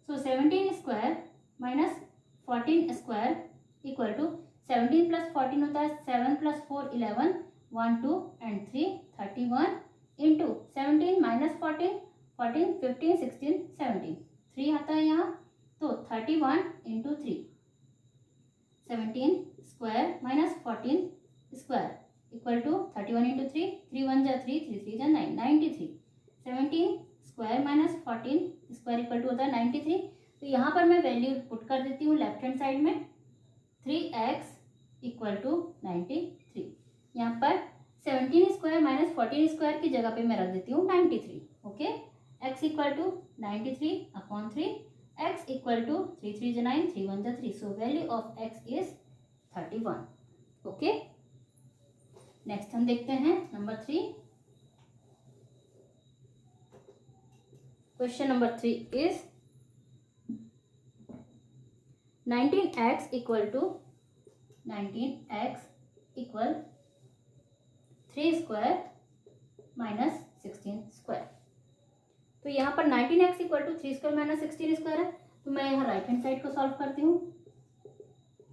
So 17 square minus 14 square equal to 17 plus 14 होता है 7 प्लस 4 11 1 2 एंड 3 31 इंटू 17 माइनस 14 14 15 16 17 3 आता है यहाँ, तो 31 into 3 17 square minus 14 square equal to 31 into 3 3 1 जा 3 3 3 जा 9 93 17 square minus 14 square equal to होता है 93। तो यहाँ पर मैं वैल्यू पुट कर देती हूँ लेफ्ट हैंड साइड में 3x इक्वल टू 93। यहाँ पर 17 स्क्वायर माइनस 14 स्क्वायर की जगह पे मैं रख देती हूँ 93। Okay, x equal to 93 upon 3, x equal to 3 3 जा 9 3 1 जा 3, so value of x is 31। Okay, next हम देखते हैं number 3। Question number 3 is 19x equal to 19x equal 3 square minus 16 square. तो यहाँ पर 19x equal to 3 square minus 16 square है, तो मैं यहाँ राइट हैंड साइड को सॉल्व करती हूँ।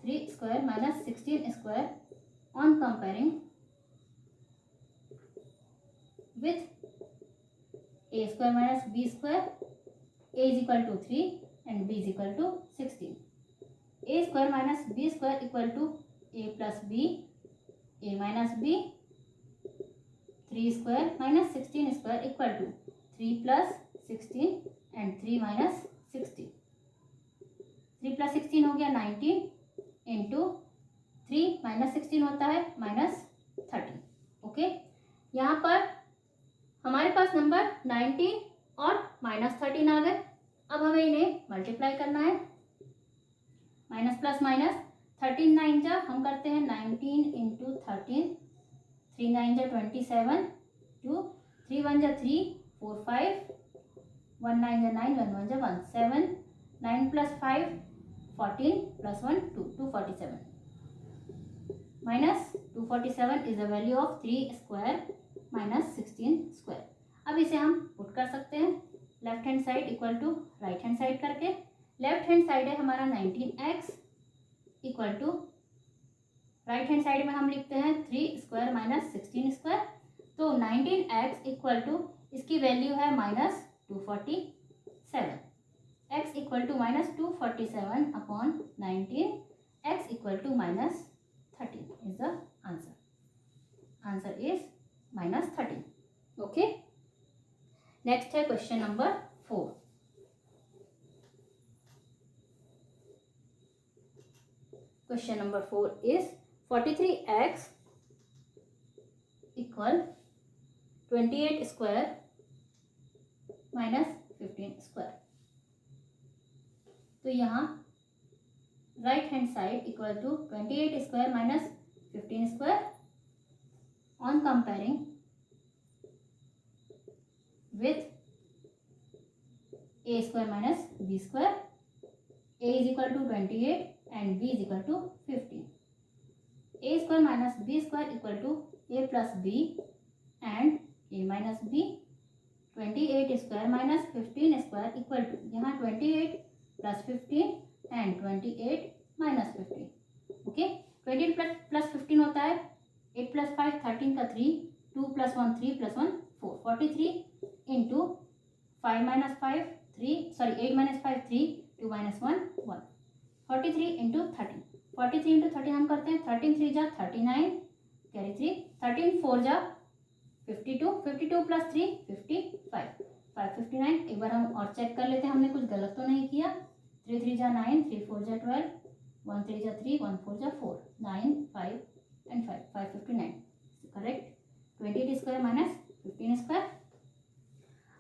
3 square minus 16 square on comparing with a square minus b square, a is equal to 3 and b is equal to 16। a square minus b square equal to a plus b, a minus b, 3 square minus 16 square equal to 3 plus 16 and 3 minus 16। 3 plus 16 हो गया 19 into 3 minus 16 होता है minus 30। Okay, यहाँ पर हमारे पास number 19 और minus 13 आ गए। अब हमें इन्हें मल्टीप्लाई करना है, माइनस प्लस माइनस 13 9 जा हम करते हैं 19 इंटू 13, 3 9 जा 27, 2 3 1 जा 3 4 5, 1 9 जा 9 1 1 जा 1 7, 9 plus 5 14 plus 1 2 247 minus 247 is the value of 3 square minus 16 square. अब इसे हम पुट कर सकते हैं left hand side equal to right hand side करके। लेफ्ट हैंड साइड है हमारा 19x equal to, right hand side में हम लिखते हैं 3 स्क्वायर माइनस 16 स्क्वायर। तो 19x इक्वल टू इसकी वैल्यू है minus 247, x equal to minus 247 upon 19, x equal to minus 13 is the answer. Answer is minus 13। Okay, next है question number 4। Question number 4 is 43x equal 28 square minus 15 square. तो यहाँ right hand side equal to 28 square minus 15 square on comparing with a square minus b square, a is equal to 28 and b is equal to 15, a square minus b square equal to a plus b and a minus b, 28 square minus 15 square equal to, यहाँ 28 plus 15 and 28 minus 15। Okay, 28 plus 15 होता है 8 plus 5 13 का 3, 2 plus 1 3 plus 1 4, 43 into 5 minus 5 3, sorry 8 minus 5 3, 2 minus 1 1, 43 into 13, 43 into 13 हम करते हैं, 13 3 जा 39, carry 3, 13 4 जा 52, 52 plus 3 55, 559। एक बार हम और चेक कर लेते हैं हमने कुछ गलत तो नहीं किया। 3 3 जा 9, 3 4 जा 12, 1 3 जा 3, 1 4 जा 4, 9 5 and 5, 559 correct. 28 square minus 15 square.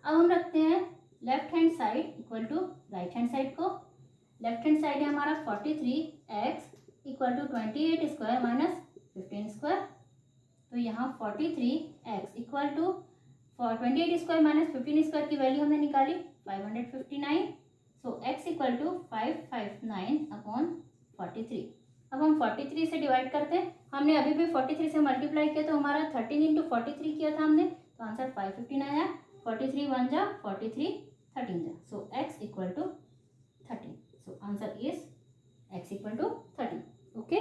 अब हम रखते हैं left hand side equal to right hand side को। लेफ्ट हैंड साइड है हमारा 43x equal to 28 square minus 15 square. तो यहाँ 43x equal to 28 square minus 15 square की वैल्यू हमने निकाली 559। So x equal to 559 upon 43। अब हम 43 से डिवाइड करते हैं। हमने अभी भी 43 से मल्टीप्लाई किया तो हमारा 13 इंटू 43 किया था हमने, तो आंसर 559 आया। 43 1 जा 43, 13 जा, so x equal to 13। So answer is x equal to 13। Okay,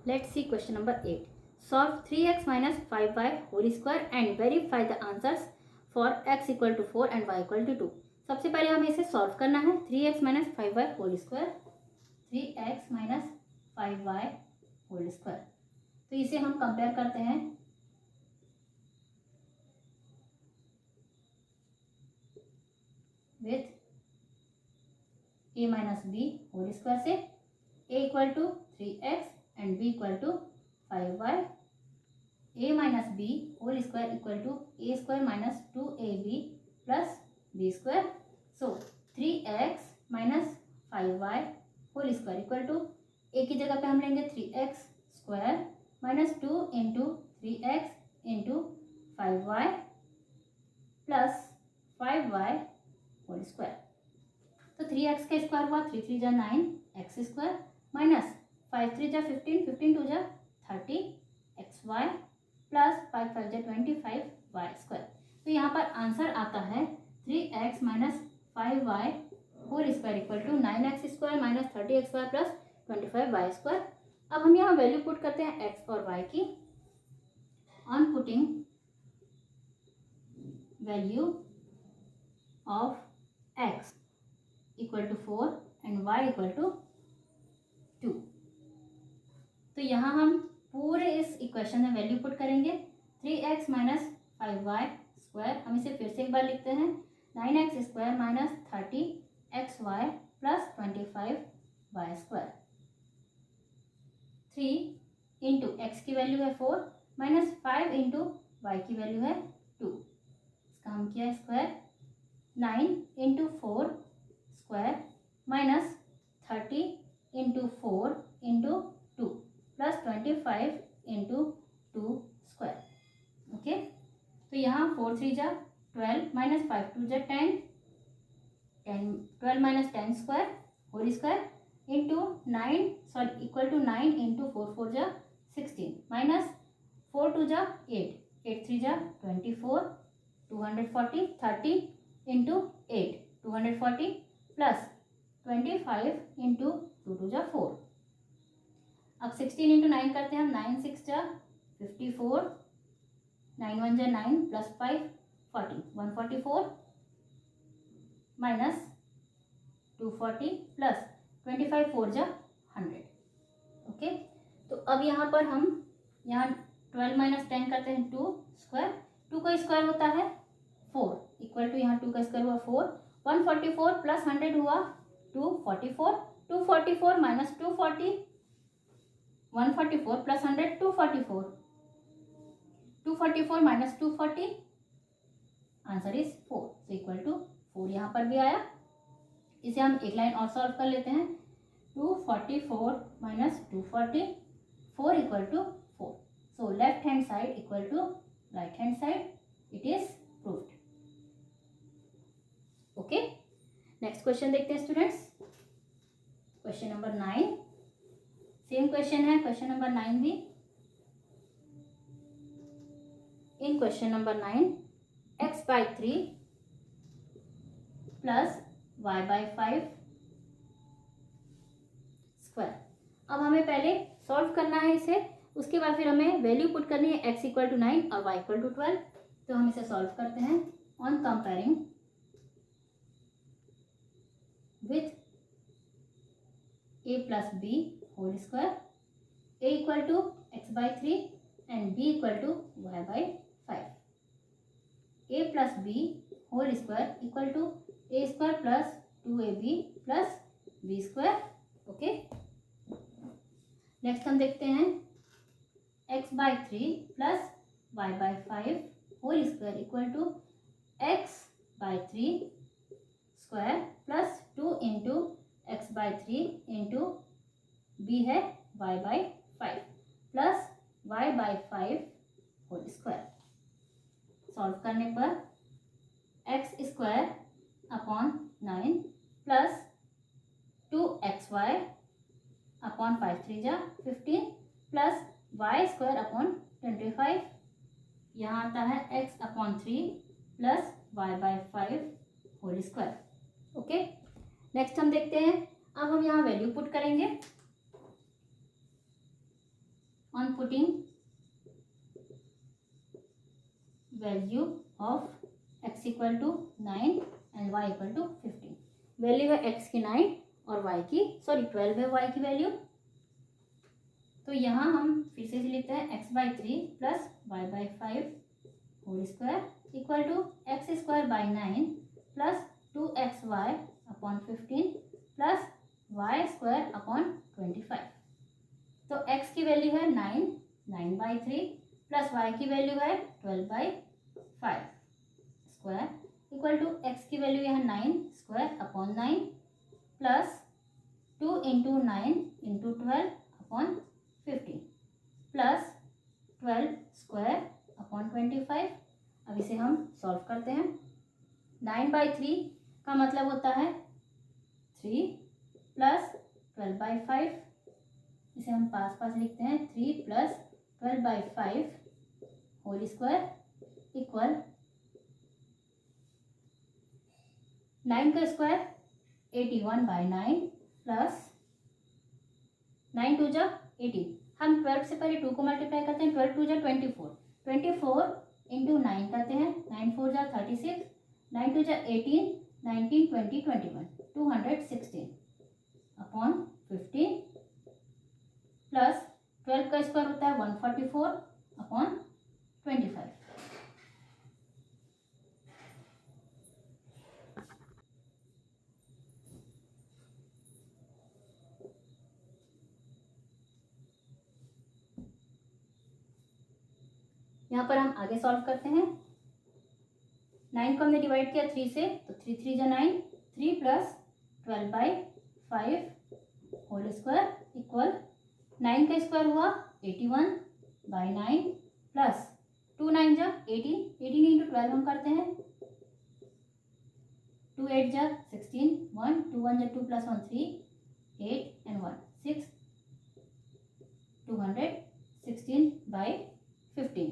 let's see question number 8. Solve 3x minus 5y whole square and verify the answers for x equal to 4 and y equal to 2. सबसे पहले हमें इसे solve करना है। 3x minus 5y whole square, 3x minus 5y whole square. तो इसे हम compare करते हैं with a minus b whole square से। a equal to 3x and b equal to 5y, a minus b whole square equal to a square minus 2ab plus b square. So 3x minus 5y whole square equal to a की जगह पे हम लेंगे 3x square minus 2 into 3x into 5y plus 5y whole square. तो 3x का square हुआ 3 3 जा 9 x square minus 5 3 जा 15, 15 2 जा 30 xy प्लस 5 5 जा 25 y स्क्वायर। तो यहाँ पर आंसर आता है 3x minus 5y whole square equal to 9x square minus 30xy plus 25y square. अब हम यहाँ वैल्यू पुट करते हैं x और y की। On putting value of x equal to 4 and y equal to 2। तो यहाँ हम पूरे इस इक्वेशन में वैल्यू पुट करेंगे। 3x माइनस 5y स्क्वायर, हम इसे फिर से एक बार लिखते हैं 9x square minus 30xy plus 25y square. 3 into x की वैल्यू है 4 माइनस 5 इंटू वाई की वैल्यू है 2। इसका हम किया square 9 into 4 square minus 30 into 4 into 2 plus 25 into 2 square. Okay, तो यहाँ 4 3 जा 12 माइनस 5 2 जा 10, 12 minus 10 square whole square into 9 sorry equal to 9 into 4 4 जा 16 माइनस 4 2 जा 8, 8 3 जा 24, 240 30 इंटू 8 240 प्लस 25 इंटू 2 2 जा 4। अब 16 इंटू 9 करते हैं हम, 9 6 जा 54, 9 1 जा 9 प्लस 5 40, 144 माइनस 240 प्लस 25 4 जा 100। ओके, तो अब यहाँ पर हम यहाँ 12 माइनस 10 करते हैं 2 स्क्वायर, 2 का स्क्वायर होता है 4 इक्वल टू यहाँ 2 का स्क्वायर हुआ 4, 144 प्लस 100 हुआ 244, 244 minus 240, 144 plus 100 244, 244 minus 240 answer is 4, so equal to 4 यहाँ पर भी आया। इसे हम एक लाइन और सॉल्व कर लेते हैं, 244 minus 240 4 equal to 4, so left hand side equal to right hand side, it is proved. Okay, next question देखते हैं students, question number 9। Same question है क्वेश्चन नंबर 9 भी। In question number 9 x by 3 plus y by 5 square. अब हमें पहले solve करना है इसे उसके बाद फिर हमें वैल्यू पुट करनी है x इक्वल टू 9 और y इक्वल टू 12। तो हम इसे सॉल्व करते हैं on comparing with a plus B whole square, a equal to x by 3 and b equal to y by 5। a plus B whole square equal to a square plus 2ab plus b square. Okay, next हम देखते हैं x by 3 plus y by 5 whole square equal to x by 3 square plus 2 into x by 3 into B है y by 5 plus y by 5 whole square. Solve करने पर x square upon 9 plus 2xy upon 5 3 जा 15 plus y square upon 25। यहाँ आता है x upon 3 plus y by 5 whole square. Okay, next हम देखते हैं, अब हम यहाँ वैल्यू पुट करेंगे। On putting value of x equal to 9 and y equal to 15। Value है x की 9 और y की 12 है y की वैल्यू। तो यहाँ हम फिर से लिखते हैं x by 3 plus y by 5 whole square equal to x square by 9 plus 2xy upon 15 plus y square upon 25। तो x की वैल्यू है 9 बाई 3 प्लस y की वैल्यू है 12 by 5 square equal to x की वैल्यू यहाँ 9 square upon 9 plus 2 into 9 into 12 upon 15 plus 12 square upon 25। अब इसे हम सॉल्व करते हैं। 9 बाई 3 का मतलब होता है 3 प्लस 12 बाई 5, इसे हम पास पास लिखते हैं 3 plus 12 by 5 whole square equal 9 का स्क्वायर 81 बाई 9 प्लस 9 टू जा 18। हम 12 से पहले 2 को मल्टीप्लाई करते हैं, 12 टू जा 24 इंटू 9 करते हैं, 9 4 जा 36, 9 टू जा 18, 19 20 21 216 अपॉन 15 प्लस 12 का स्क्वायर होता है 144 अपॉन 25। यहाँ पर हम आगे सॉल्व करते हैं। 9 को हमने डिवाइड किया 3 से, तो 3 3 जा 9, 3 plus 12 by 5 whole square equal 9 का स्क्वायर हुआ 81 बाई 9 प्लस 2 9 जा 18 इंटू 12 हम करते हैं, 2 8 जा 16, 1 2 1 जा 2 प्लस 1 3, 8 and 1 6, 216 बाई 15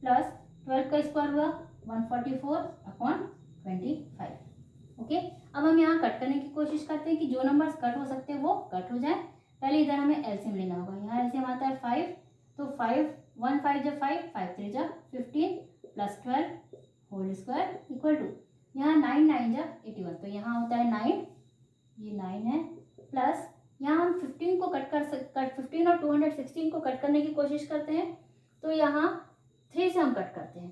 प्लस 12 का स्क्वायर हुआ 144 अपॉन 25। ओके, अब हम यहाँ कट करने की कोशिश करते हैं कि जो नंबर्स कट हो सकते हैं वो कट हो जाए। पहले इधर हमें एलसीएम लेना होगा। यहाँ एलसीएम आता है 5, तो 5 1 5 जा 5, 5 3 जा 15 plus 12 whole square equal to यहाँ 9 9 जा 81, तो यहाँ होता है 9, ये 9 है, प्लस यहाँ हम 15 को कट 15 और 216 को कट करने की कोशिश करते हैं, तो यहाँ 3 से हम कट करते हैं,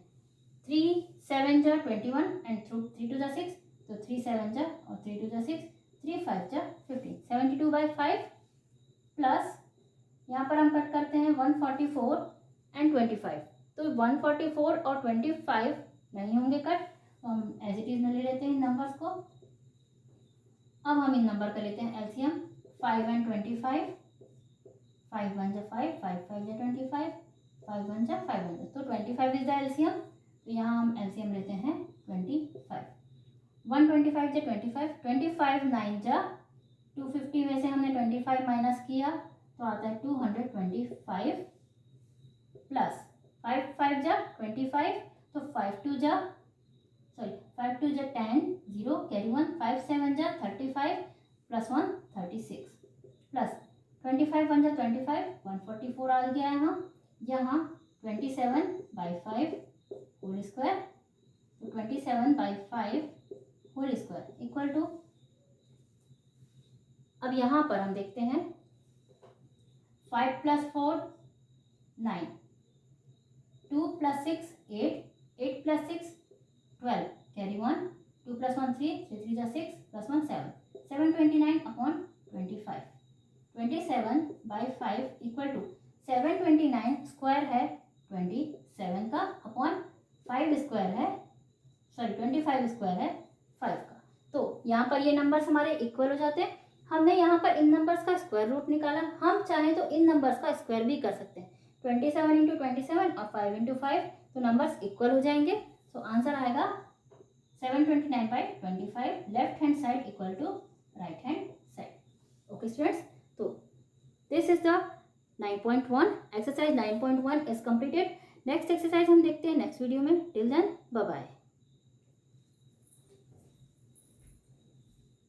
3 7 जा 21 एंड 3 2 जा 6, तो 3 7 जा और 3 2 जा 6, 3 5 जा 15, 72 बाई 5 प्लस यहाँ पर हम कट करते हैं 144 एंड 25, तो 144 और 25 नहीं होंगे कट, तो हम एज इट इज ले लेते हैं इन नंबर्स को। अब हम इन नंबर का लेते हैं एलसीएम, 5 एंड 25, 5 1 जा 5, 5 5 जा 25, 5 1 जा 5 1 जा, तो 25 इज द एलसीएम। तो यहाँ हम एलसीएम लेते हैं 25, 125 जा 25, 25 9 जा 250 में से हमने 25 माइनस किया तो आता है 225 प्लस 5 5 जा 25, तो 5 2 जा 10 0 कैरी 1, 5 7 जा 35 प्लस 1 36 प्लस 25 वन जा 25, 144 आ गया यहाँ। 27/5 होल स्क्वायर, तो 27/5 होल स्क्वायर इक्वल टू, अब यहाँ पर हम देखते हैं 5 + 4 9, 2 + 6 8, 8 + 6 12, कैरी 1, 2 + 1 3, 3 जा 6 + 1 7, 729/25, 27/5 इक्वल टू 729 स्क्वायर है 27 का अपॉन 5 स्क्वायर है, सॉरी 25 स्क्वायर है 5 का। तो यहाँ पर ये नंबर्स हमारे इक्वल हो जाते हैं। हमने यहाँ पर इन नंबर्स का स्क्वायर रूट निकाला, हम चाहें तो इन नंबर्स का स्क्वायर भी कर सकते हैं। 27 × 27 और 5 × 5, तो नंबर्स इक्वल हो जाएंगे। सो आंसर आएगा 729/25, left hand side equal to right hand side. Okay students, तो this is the 9.1 exercise 9.1 is completed. Next exercise हम देखते हैं नेक्स्ट वीडियो में। Till then bye bye.